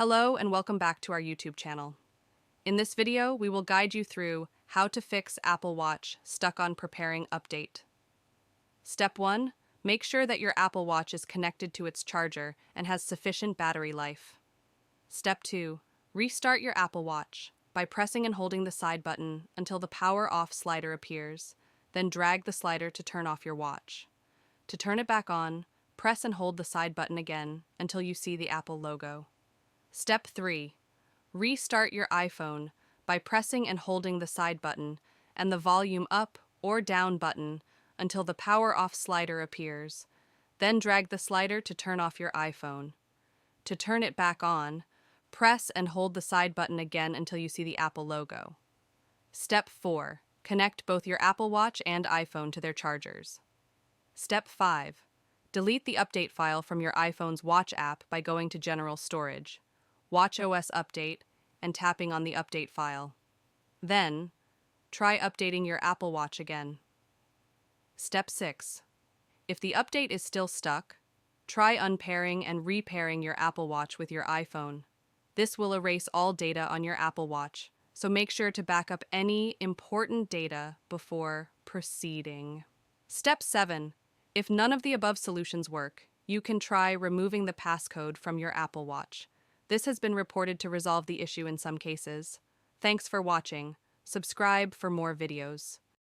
Hello and welcome back to our YouTube channel. In this video, we will guide you through how to fix Apple Watch stuck on preparing update. Step 1. Make sure that your Apple Watch is connected to its charger and has sufficient battery life. Step 2. Restart your Apple Watch by pressing and holding the side button until the power off slider appears, then drag the slider to turn off your watch. To turn it back on, press and hold the side button again until you see the Apple logo. Step 3. Restart your iPhone by pressing and holding the side button and the volume up or down button until the power off slider appears. Then drag the slider to turn off your iPhone. To turn it back on, press and hold the side button again until you see the Apple logo. Step 4. Connect both your Apple Watch and iPhone to their chargers. Step 5. Delete the update file from your iPhone's Watch app by going to General Storage, watchOS Update, and tapping on the update file. Then, try updating your Apple Watch again. Step 6. If the update is still stuck, try unpairing and repairing your Apple Watch with your iPhone. This will erase all data on your Apple Watch, so make sure to back up any important data before proceeding. Step 7. If none of the above solutions work, you can try removing the passcode from your Apple Watch. This has been reported to resolve the issue in some cases. Thanks for watching. Subscribe for more videos.